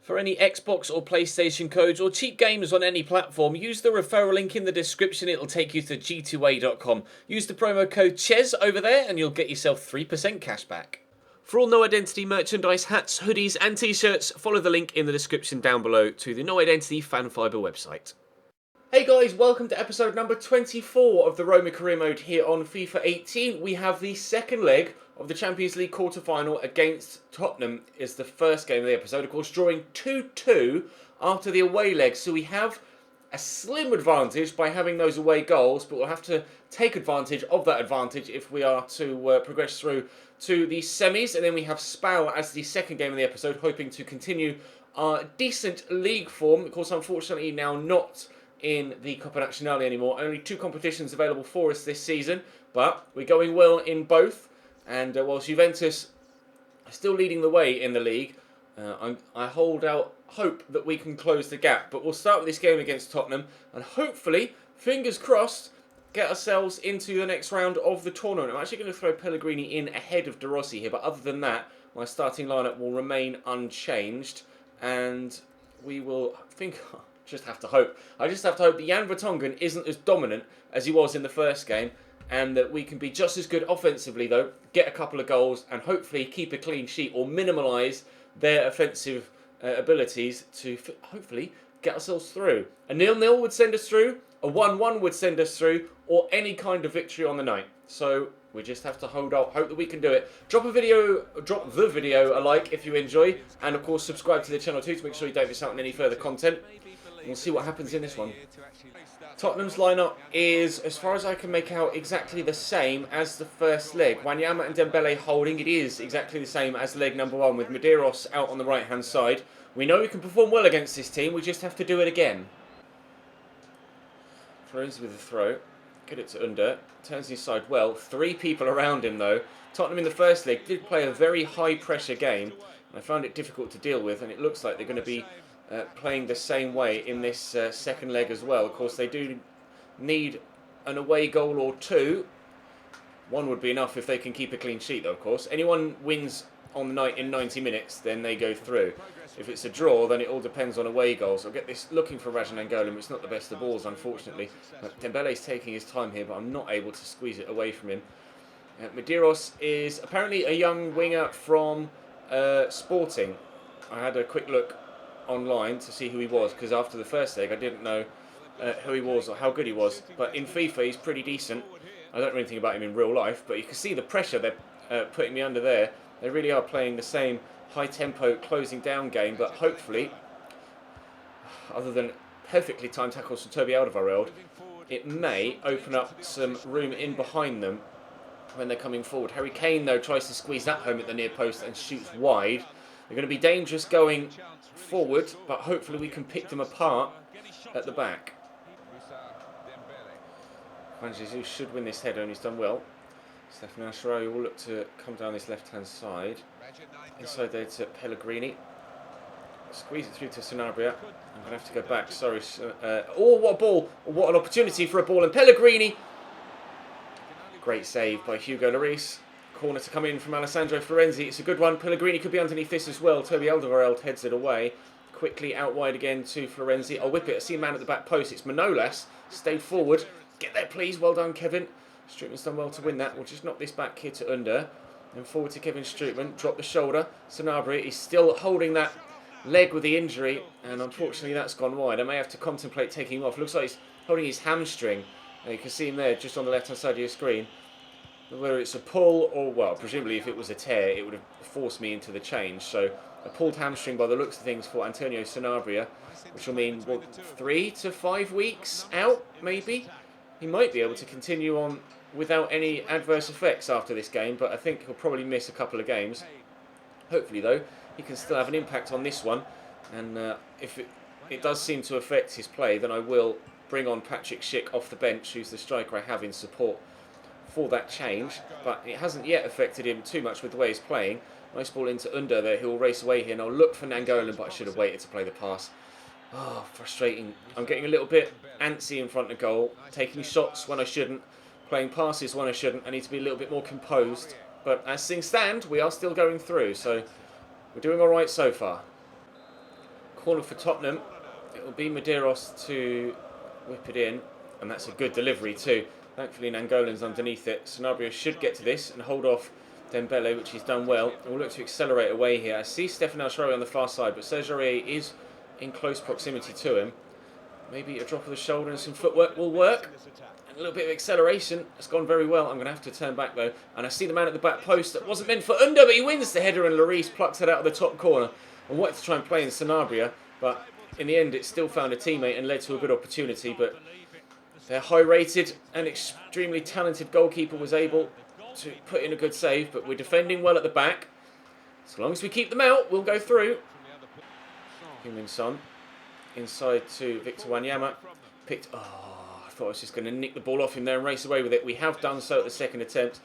For any Xbox or PlayStation codes or cheap games on any platform, use the referral link in the description. It'll take you to g2a.com. Use the promo code CHES over there and you'll get yourself 3% cash back. For all No Identity merchandise, hats, hoodies and t-shirts, follow the link in the description down below to the No Identity Fan Fibre website. Hey guys, welcome to episode number 24 of the Roma career mode here on FIFA 18. We have the second leg of the Champions League quarter-final against Tottenham is the first game of the episode. Of course, drawing 2-2 after the away leg. So we have a slim advantage by having those away goals, but we'll have to take advantage of that advantage if we are to progress through to the semis. And then we have Spal as the second game of the episode, hoping to continue our decent league form. Of course, unfortunately, now not in the Coppa Nazionale anymore. Only two competitions available for us this season, but we're going well in both. And whilst Juventus are still leading the way in the league, I hold out hope that we can close the gap. But we'll start with this game against Tottenham and hopefully, fingers crossed, get ourselves into the next round of the tournament. I'm actually going to throw Pellegrini in ahead of De Rossi here, but other than that, my starting lineup will remain unchanged. And we will, I think, I just have to hope that Jan Vertonghen isn't as dominant as he was in the first game, and that we can be just as good offensively, though, get a couple of goals, and hopefully keep a clean sheet or minimise their offensive abilities to hopefully get ourselves through. A 0-0 would send us through, a 1-1 would send us through, or any kind of victory on the night. So we just have to hold out, hope that we can do it. Drop the video a like if you enjoy, and of course subscribe to the channel too to make sure you don't miss out on any further content. We'll see what happens in this one. Tottenham's lineup is, as far as I can make out, exactly the same as the first leg. Wanyama and Dembele holding. It is exactly the same as leg number one, with Medeiros out on the right-hand side. We know we can perform well against this team. We just have to do it again. Throws with a throw. Get it to Under. Turns inside well. Three people around him, though. Tottenham in the first leg did play a very high-pressure game. I found it difficult to deal with, and it looks like they're going to be playing the same way in this second leg as well. Of course, they do need an away goal or two. One would be enough if they can keep a clean sheet, though, of course. Anyone wins on the night in 90 minutes, then they go through. If it's a draw, then it all depends on away goals. I'll get this looking for Rajan Angolan. It's not the best of balls, unfortunately. Dembele's taking his time here, but I'm not able to squeeze it away from him. Medeiros is apparently a young winger from Sporting. I had a quick look online to see who he was, because after the first leg I didn't know who he was or how good he was, but in FIFA he's pretty decent. I don't know anything about him in real life, but you can see the pressure they're putting me under there. They really are playing the same high tempo closing down game, but hopefully, other than perfectly timed tackles from Toby Alderweireld, it may open up some room in behind them when they're coming forward. Harry Kane, though, tries to squeeze that home at the near post and shoots wide. They're going to be dangerous going forward, but hopefully we can pick them apart at the back. Juan Jesus should win this header, and he's done well. Stefano Ashrawi will look to come down this left-hand side. Inside there to Pellegrini. Squeeze it through to Sanabria. I'm going to have to go back. Sorry. Oh, what a ball. What an opportunity for a ball. And Pellegrini. Great save by Hugo Lloris. Corner to come in from Alessandro Florenzi. It's a good one. Pellegrini could be underneath this as well. Toby Alderweireld heads it away. Quickly out wide again to Florenzi. I'll whip it. I see a man at the back post. It's Manolas. Stayed forward. Get there, please. Well done, Kevin. Strootman's done well to win that. We'll just knock this back here to Under. Then forward to Kevin Strootman. Drop the shoulder. Sanabria is still holding that leg with the injury. And unfortunately, that's gone wide. I may have to contemplate taking him off. Looks like he's holding his hamstring. You can see him there just on the left-hand side of your screen. Whether it's a pull or, well, presumably if it was a tear, it would have forced me into the change. So a pulled hamstring by the looks of things for Antonio Sanabria, which will mean, what, 3 to 5 weeks out, maybe? He might be able to continue on without any adverse effects after this game, but I think he'll probably miss a couple of games. Hopefully, though, he can still have an impact on this one. And if it does seem to affect his play, then I will bring on Patrick Schick off the bench, who's the striker I have in support for that change. But it hasn't yet affected him too much with the way he's playing. Nice ball into Under there, who will race away here. And I'll look for Nangolan, but I should have waited to play the pass. Oh, frustrating. I'm getting a little bit antsy in front of goal, taking shots when I shouldn't, playing passes when I shouldn't. I need to be a little bit more composed. But as things stand, we are still going through, so we're doing all right so far. Corner for Tottenham. It will be Medeiros to whip it in, and that's a good delivery too. Thankfully, Nangolan's underneath it. Sanabria should get to this and hold off Dembele, which he's done well. And we'll look to accelerate away here. I see Stefan El-Shaarawy on the far side, but Serge Aurier is in close proximity to him. Maybe a drop of the shoulder and some footwork will work. And a little bit of acceleration. It's gone very well. I'm going to have to turn back though. And I see the man at the back post. That wasn't meant for Under, but he wins the header and Lloris plucks it out of the top corner. I wanted to try and play in Sanabria, but in the end it still found a teammate and led to a good opportunity. But their high-rated and extremely talented goalkeeper was able to put in a good save, but we're defending well at the back. As long as we keep them out, we'll go through. Heung-min Son inside to Victor Wanyama. I thought I was just going to nick the ball off him there and race away with it. We have done so at the second attempt.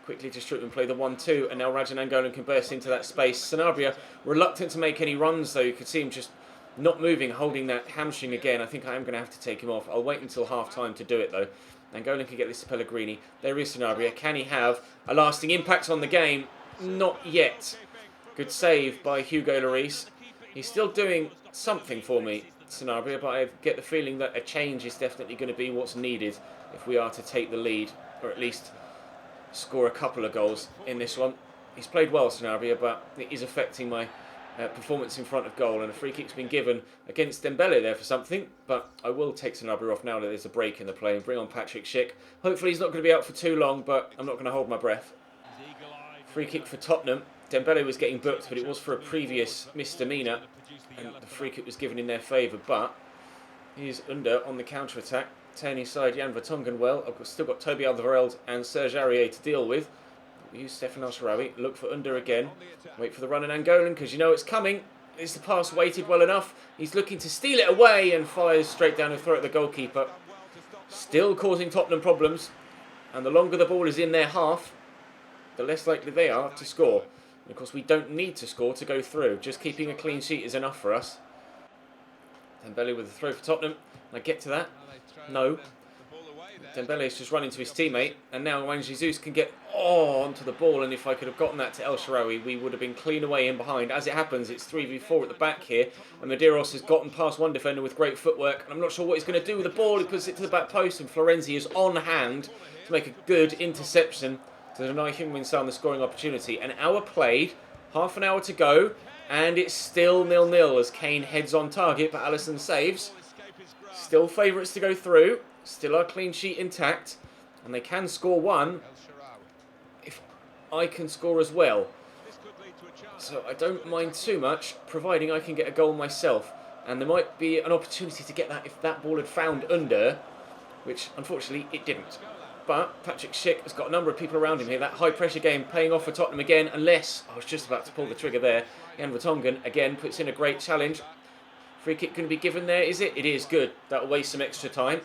Quickly to Strootman play the 1-2, and now Raja Nangolan can burst into that space. Sanabria reluctant to make any runs though. You could see him just not moving, holding that hamstring again. I think I am going to have to take him off. I'll wait until half-time to do it though. Nangolan can get this to Pellegrini. There is Sanabria. Can he have a lasting impact on the game? Not yet. Good save by Hugo Lloris. He's still doing something for me, Sanabria, but I get the feeling that a change is definitely going to be what's needed if we are to take the lead, or at least score a couple of goals in this one. He's played well, Sanabria, but it is affecting my performance in front of goal, and a free kick's been given against Dembele there for something, but I will take Sanabria off now that there's a break in the play and bring on Patrick Schick. Hopefully he's not going to be out for too long, but I'm not going to hold my breath. Free kick for Tottenham. Dembele was getting booked, but it was for a previous misdemeanour, and the free kick was given in their favour, but he's Under on the counter-attack, turning side Jan Vertonghen well. I've still got Toby Alderweireld and Serge Aurier to deal with. We use Stefan El-Shaarawy, look for Under again, wait for the run in Nangolan, because you know it's coming. Is the pass weighted well enough? He's looking to steal it away and fires straight down the throat of the goalkeeper. Still causing Tottenham problems, and the longer the ball is in their half, the less likely they are to score. And of course we don't need to score to go through, just keeping a clean sheet is enough for us. Dembele with a throw for Tottenham. Can I get to that? No. Dembele is just running to his teammate, and now Juan Jesus can get onto the ball, and if I could have gotten that to El-Shaarawy, we would have been clean away in behind. As it happens, it's 3v4 at the back here, and Medeiros has gotten past one defender with great footwork, and I'm not sure what he's going to do with the ball. He puts it to the back post, and Florenzi is on hand to make a good interception to deny Heung-min Son the scoring opportunity. An hour played, half an hour to go, and it's still 0-0 as Kane heads on target, but Alisson saves. Still favourites to go through. Still our clean sheet intact, and they can score one if I can score as well. So I don't mind too much, providing I can get a goal myself. And there might be an opportunity to get that if that ball had found Under, which unfortunately it didn't. But Patrick Schick has got a number of people around him here. That high pressure game paying off for Tottenham again, unless I was just about to pull the trigger there. Jan Vertonghen again puts in a great challenge. Free kick going to be given there, is it? It is. Good. That'll waste some extra time.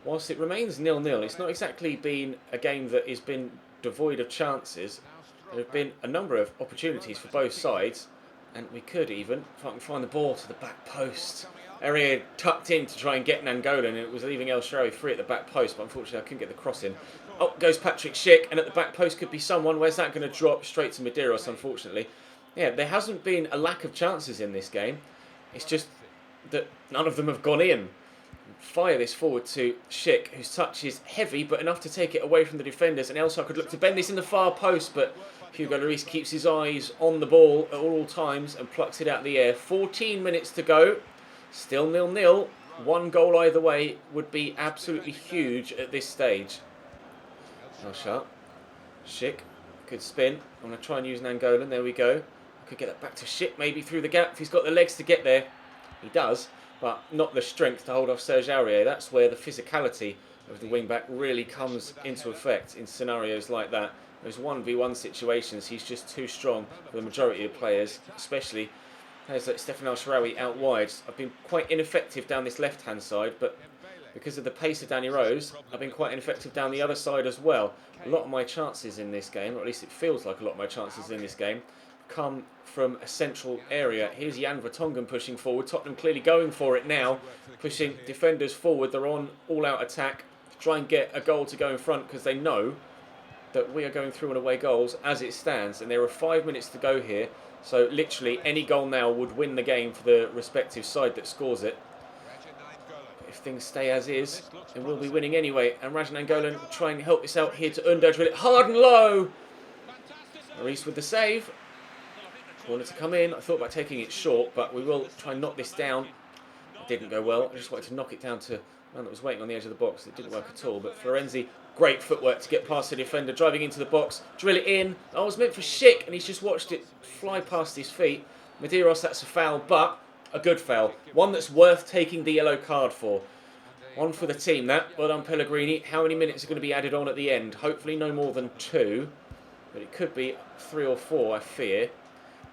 Whilst it remains 0-0, it's not exactly been a game that has been devoid of chances. There have been a number of opportunities for both sides, and we could even, if I can find the ball to the back post. Area tucked in to try and get Nangolan, and it was leaving El-Shaarawy free at the back post, but unfortunately I couldn't get the cross in. Oh, goes Patrick Schick, and at the back post could be someone. Where's that going to drop? Straight to Medeiros, unfortunately. Yeah, there hasn't been a lack of chances in this game. It's just that none of them have gone in. Fire this forward to Schick, whose touch is heavy, but enough to take it away from the defenders. And Elsar could look to bend this in the far post, but Hugo Lloris keeps his eyes on the ball at all times and plucks it out of the air. 14 minutes to go. Still 0-0. One goal either way would be absolutely huge at this stage. Elsar. Schick. Good spin. I'm going to try and use Nangolan. There we go. I could get that back to Schick, maybe through the gap if he's got the legs to get there. He does, but not the strength to hold off Serge Aurier. That's where the physicality of the wing-back really comes into effect in scenarios like that. Those 1v1 situations, he's just too strong for the majority of players, especially as Stefan El-Shaarawy out wide. I've been quite ineffective down this left-hand side, but because of the pace of Danny Rose, I've been quite ineffective down the other side as well. A lot of my chances in this game, or at least it feels like a lot of my chances in this game, come from a central area. Here's Jan Vertonghen pushing forward. Tottenham clearly going for it now, pushing defenders forward. They're on all-out attack to try and get a goal to go in front because they know that we are going through on away goals as it stands. And there are 5 minutes to go here. So literally any goal now would win the game for the respective side that scores it. If things stay as is, then we'll be winning anyway. And Rajan Angolan will try and help this out here to Under, drill it hard and low. Maurice with the save. Wanted to come in. I thought about taking it short, but we will try and knock this down. It didn't go well. I just wanted to knock it down to man that was waiting on the edge of the box. It didn't work at all. But Florenzi, great footwork to get past the defender, driving into the box, drill it in. I was meant for Schick, and he's just watched it fly past his feet. Medeiros, that's a foul, but a good foul. One that's worth taking the yellow card for. One for the team, that. Well done, Pellegrini. How many minutes are going to be added on at the end? Hopefully no more than 2. But it could be 3 or 4, I fear.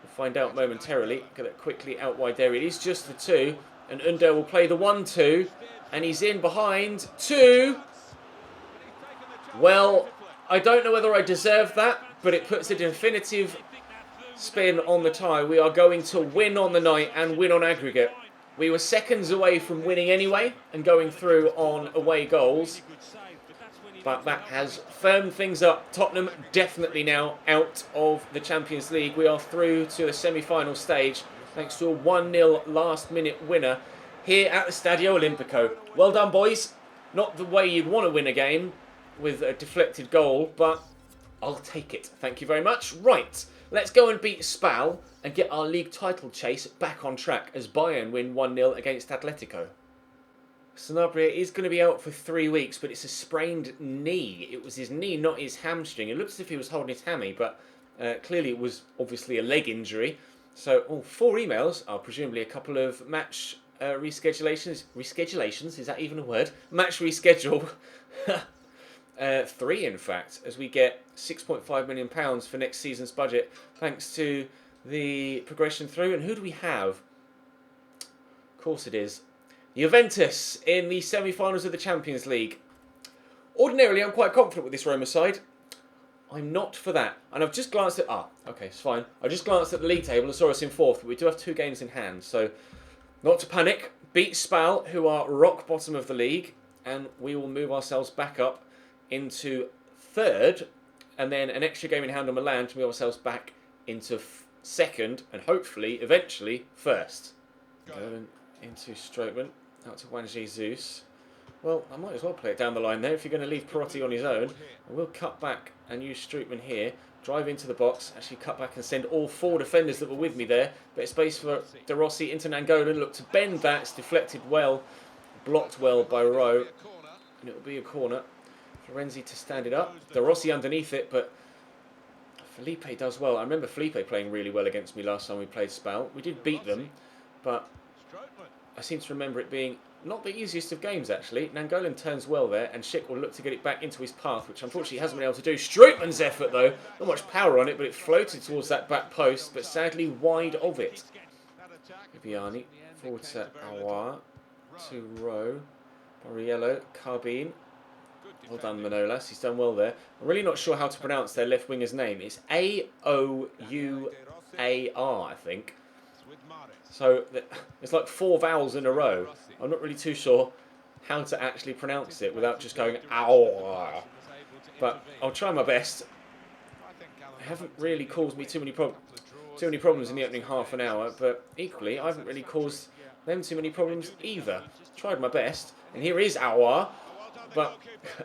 We'll find out momentarily. Get it quickly out wide there. It is just the 2. And Under will play the 1-2. And he's in behind 2. Well, I don't know whether I deserve that, but it puts a definitive spin on the tie. We are going to win on the night and win on aggregate. We were seconds away from winning anyway and going through on away goals. But that has firmed things up. Tottenham definitely now out of the Champions League. We are through to the semi-final stage thanks to a 1-0 last-minute winner here at the Stadio Olimpico. Well done, boys. Not the way you'd want to win a game with a deflected goal, but I'll take it. Thank you very much. Right, let's go and beat Spal and get our league title chase back on track as Bayern win 1-0 against Atletico. Sanabria is going to be out for 3 weeks, but it's a sprained knee. It was his knee, not his hamstring. It looks as if he was holding his hammy, but clearly it was obviously a leg injury. So, 4 emails are presumably a couple of match reschedulations, is that even a word? Match reschedule. 3, in fact, as we get £6.5 million for next season's budget, thanks to the progression through. And who do we have? Of course it is Juventus in the semi-finals of the Champions League. Ordinarily, I'm quite confident with this Roma side. I'm not for that. And I've just glanced at... okay, it's fine. I just glanced at the league table and saw us in 4th, but we do have 2 games in hand. So, not to panic. Beat Spal, who are rock bottom of the league, and we will move ourselves back up into 3rd, and then an extra game in hand on Milan to move ourselves back into 2nd, and hopefully, eventually, 1st. Going into Strootman, out to Juan Jesus. Well, I might as well play it down the line there if you're going to leave Perotti on his own. I will cut back and use Strootman here, drive into the box, actually cut back and send all 4 defenders that were with me there. Bit of space for De Rossi into Nangolan, look to bend that, it's deflected well, blocked well by Rowe, and it will be a corner. Florenzi to stand it up, De Rossi underneath it, but Felipe does well. I remember Felipe playing really well against me last time we played Spal. We did beat them, but I seem to remember it being not the easiest of games, actually. Nangolan turns well there, and Schick will look to get it back into his path, which unfortunately he hasn't been able to do. Strootman's effort, though. Not much power on it, but it floated towards that back post, but sadly wide of it. Viviani, forward to Aouar, to Rowe, Borriello, Carbine. Well done, Manolas. He's done well there. I'm really not sure how to pronounce their left winger's name. It's A-O-U-A-R, I think. So it's like 4 vowels in a row. I'm not really too sure how to actually pronounce it without just going ow. But I'll try my best. It haven't really caused me too many problems in the opening half an hour, but equally I haven't really caused them too many problems either. Tried my best, and here is Aouar, but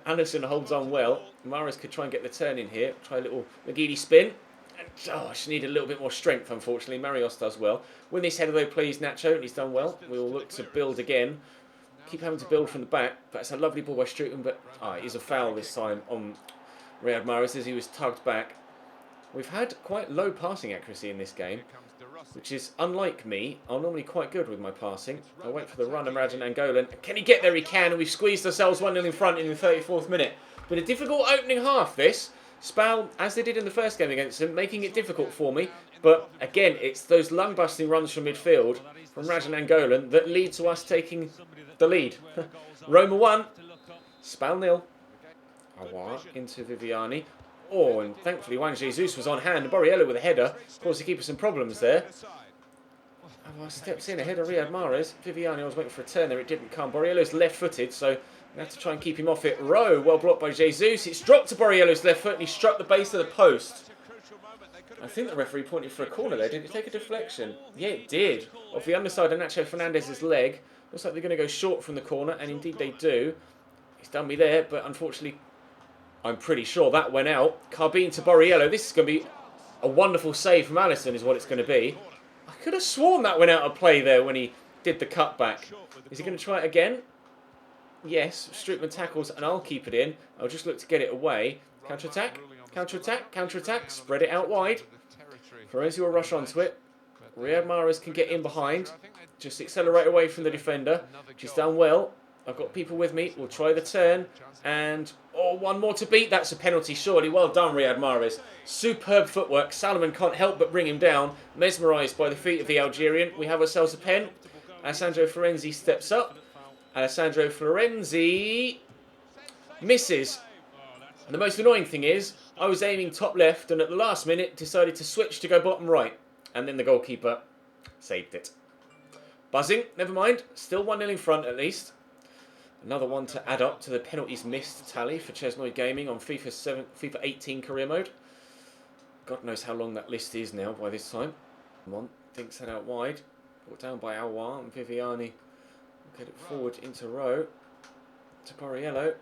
Anderson holds on well. Mahrez could try and get the turn in here. Try a little McGeady spin. And, I just need a little bit more strength, unfortunately. Marios does well. Win this header though, please, Nacho, and he's done well. We will look to build again. Keep having to build from the back, but it's a lovely ball by Strootman, but it is a foul this time on Riyad Mahrez as he was tugged back. We've had quite low passing accuracy in this game, which is unlike me. I'm normally quite good with my passing. I wait for the run of Rajan Angolan. Can he get there? He can, and we've squeezed ourselves 1-0 in front in the 34th minute. But a difficult opening half, this. Spal, as they did in the first game against them, making it difficult for me. But again, it's those lung-busting runs from midfield from Rajan Angolan that lead to us taking the lead. Roma 1, Spal 0. Aouar into Viviani. And thankfully Juan Jesus was on hand. Borriello with a header. Of course, he keeps some problems there. Aouar steps in ahead of Riyad Mahrez. Viviani, I was waiting for a turn there. It didn't come. Borriello's left-footed, so we have to try and keep him off it. Rowe, well blocked by Jesus. It's dropped to Borriello's left foot, and he struck the base of the post. I think the referee pointed for a corner there. Did it take a deflection? Yeah, it did. Off the underside of Nacho Fernandez's leg. Looks like they're going to go short from the corner, and indeed they do. He's done me there, but unfortunately, I'm pretty sure that went out. Carbine to Borriello. This is going to be a wonderful save from Alisson, is what it's going to be. I could have sworn that went out of play there when he did the cutback. Is he going to try it again? Yes. Strootman tackles, and I'll keep it in. I'll just look to get it away. Counter-attack. Counter-attack. Counter-attack. Spread it out wide. Florenzi will rush onto it. Riyad Mahrez can get in behind. Just accelerate away from the defender. She's done well. I've got people with me. We'll try the turn. And, oh, one more to beat. That's a penalty, surely. Well done, Riyad Mahrez. Superb footwork. Salomon can't help but bring him down. Mesmerised by the feet of the Algerian. We have ourselves a pen. Alessandro Florenzi steps up. Alessandro Florenzi misses. And the most annoying thing is, I was aiming top left and at the last minute decided to switch to go bottom right. And then the goalkeeper saved it. Buzzing, never mind. Still 1-0 in front at least. Another one to add up to the penalties missed tally for Chesnoy Gaming on FIFA 18 career mode. God knows how long that list is now by this time. One thinks that out wide. Brought down by Aouar, and Viviani will get it forward into Rowe. To Borriello.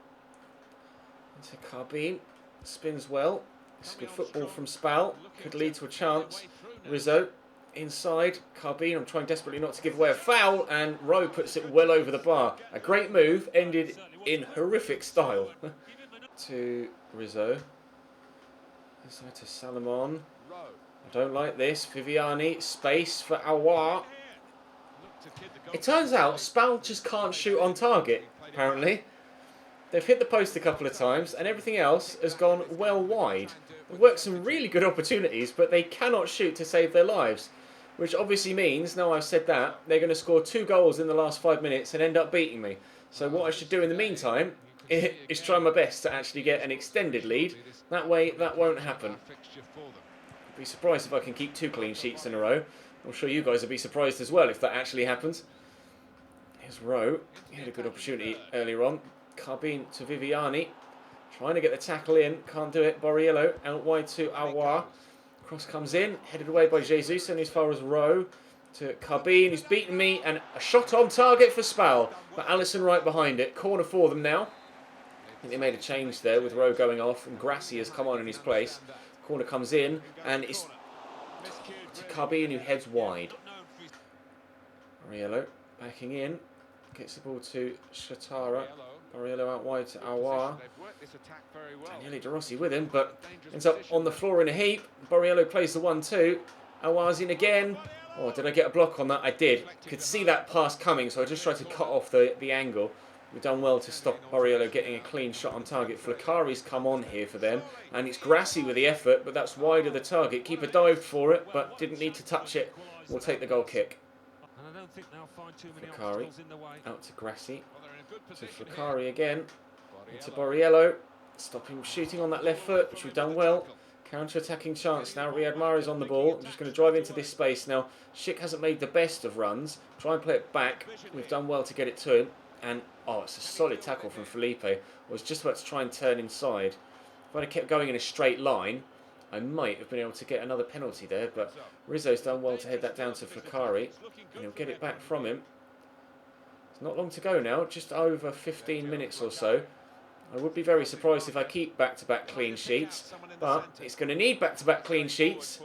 Into Carbine. Spins well. It's good football from Spal. Could lead to a chance. Rizzo inside. Carbine, I'm trying desperately not to give away a foul, and Rowe puts it well over the bar. A great move, ended in horrific style. To Rizzo. Inside to Salomon. I don't like this. Viviani, space for Aouar. It turns out Spal just can't shoot on target, apparently. They've hit the post a couple of times, and everything else has gone well wide. They've worked some really good opportunities, but they cannot shoot to save their lives. Which obviously means, now I've said that, they're going to score 2 goals in the last 5 minutes and end up beating me. So what I should do in the meantime is try my best to actually get an extended lead. That way, that won't happen. I'd be surprised if I can keep 2 clean sheets in a row. I'm sure you guys will be surprised as well if that actually happens. Here's Rowe. He had a good opportunity earlier on. Carbine to Viviani. Trying to get the tackle in. Can't do it. Borriello out wide to Aouar. Cross comes in. Headed away by Jesus. And as far as Rowe to Carbine. Who's beaten me. And a shot on target for Spal. But Alisson right behind it. Corner for them now. I think they made a change there with Rowe going off. And Grassi has come on in his place. Corner comes in. And it's to Carbine, who heads wide. Borriello backing in. Gets the ball to Shatara. Borriello out wide to Aouar. Daniele De Rossi with him, but ends up on the floor in a heap. Borriello plays the 1-2. Aouar's in again. Oh, did I get a block on that? I did. Could see that pass coming, so I just tried to cut off the angle. We've done well to stop Borriello getting a clean shot on target. Flaccari's come on here for them, and it's Grassi with the effort, but that's wide of the target. Keeper dived for it, but didn't need to touch it. We'll take the goal kick. Flaccari out to Grassi. To Flaccari again. Into Borriello. Stop him shooting on that left foot, which we've done well. Counter-attacking chance now. Riyad Mahrez on the ball. I'm just going to drive into this space now. Schick hasn't made the best of runs. Try and play it back. We've done well to get it to him. And, oh, it's a solid tackle from Felipe. I was just about to try and turn inside. If I'd have kept going in a straight line, I might have been able to get another penalty there. But Rizzo's done well to head that down to Flaccari. And he'll get it back from him. It's not long to go now. Just over 15 minutes or so. I would be very surprised if I keep back-to-back clean sheets. But it's going to need back-to-back clean sheets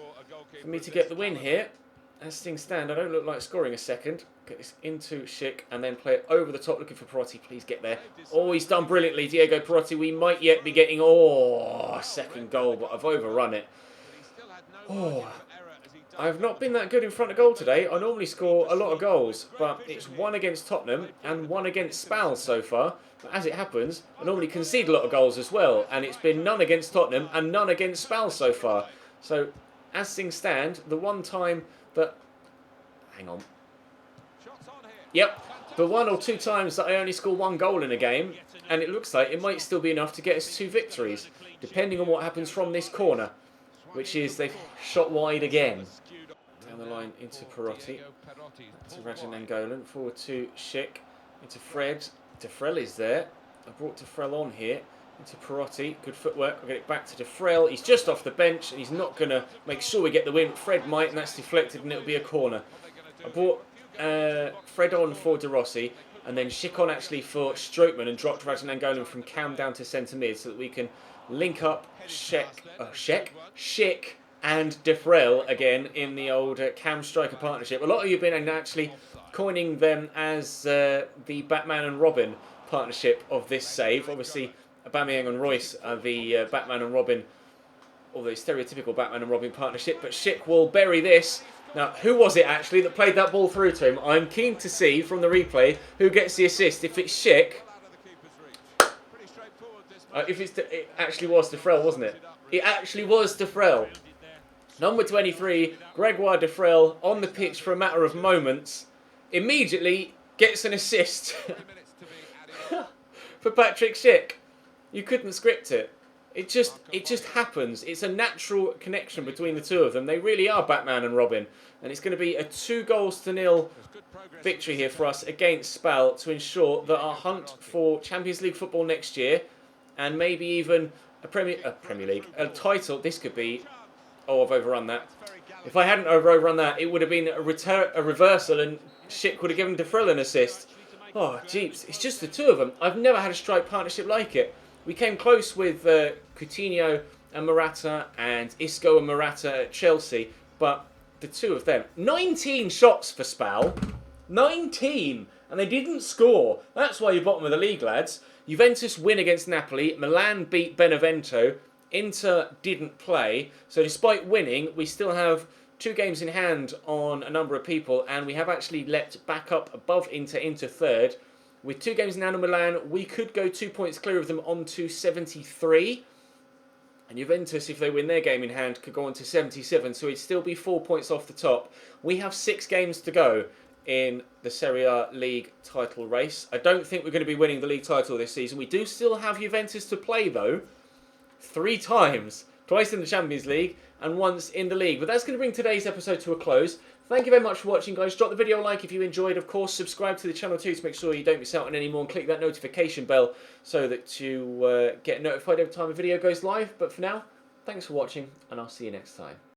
for me to get the win here. As things stand, I don't look like scoring a second. Get this into Schick and then play it over the top, looking for Perotti. Please get there. Oh, he's done brilliantly, Diego Perotti. We might yet be getting, a second goal, but I've overrun it. Oh, I've not been that good in front of goal today. I normally score a lot of goals, but it's 1 against Tottenham and 1 against Spal so far. But as it happens, I normally concede a lot of goals as well, and it's been none against Tottenham and none against Spal so far. So, as things stand, the one time that... Hang on. Yep, the 1 or 2 times that I only score 1 goal in a game, and it looks like it might still be enough to get us 2 victories, depending on what happens from this corner, which is they've shot wide again. Down the line into Perotti, to Rajan Angolan, forward to Schick, into Fred. Tefrell is there. I brought Tefrell on here. Into Perotti, good footwork. I'll get it back to De Frel. He's just off the bench and he's not going to make sure we get the win. Fred might, and that's deflected and it'll be a corner. I brought Fred on for De Rossi and then Schick on actually for Strootman and dropped Rajanangolan from Cam down to centre mid so that we can link up Schick and De Frel again in the old Cam striker partnership. A lot of you have been actually coining them as the Batman and Robin partnership of this save. Obviously, Aubameyang and Royce are the Batman and Robin, or the stereotypical Batman and Robin partnership, but Schick will bury this. Now, who was it actually that played that ball through to him? I'm keen to see from the replay who gets the assist. If it's Schick, it actually was De Frel, wasn't it? It actually was De Frel. Number 23, Gregoire De Frel, on the pitch for a matter of moments, immediately gets an assist for Patrick Schick. You couldn't script it. It just happens. It's a natural connection between the two of them. They really are Batman and Robin. And it's going to be a 2-0 victory here for us against Spal to ensure that our hunt for Champions League football next year and maybe even a Premier League, a title, this could be... Oh, I've overrun that. If I hadn't overrun that, it would have been a reversal and Schick would have given De Frel an assist. Oh, jeeps. It's just the two of them. I've never had a strike partnership like it. We came close with Coutinho and Morata and Isco and Morata at Chelsea, but the two of them. 19 shots for Spal. 19! And they didn't score. That's why you're bottom of the league, lads. Juventus win against Napoli. Milan beat Benevento. Inter didn't play. So despite winning, we still have 2 games in hand on a number of people, and we have actually leapt back up above Inter into third. With 2 games in hand on Milan, we could go 2 points clear of them on to 73. And Juventus, if they win their game in hand, could go on to 77. So it'd still be 4 points off the top. We have 6 games to go in the Serie A League title race. I don't think we're going to be winning the league title this season. We do still have Juventus to play, though. 3 times. Twice in the Champions League and once in the league. But that's going to bring today's episode to a close. Thank you very much for watching, guys. Drop the video a like if you enjoyed. Of course, subscribe to the channel too to make sure you don't miss out on any more. And click that notification bell so that you get notified every time a video goes live. But for now, thanks for watching and I'll see you next time.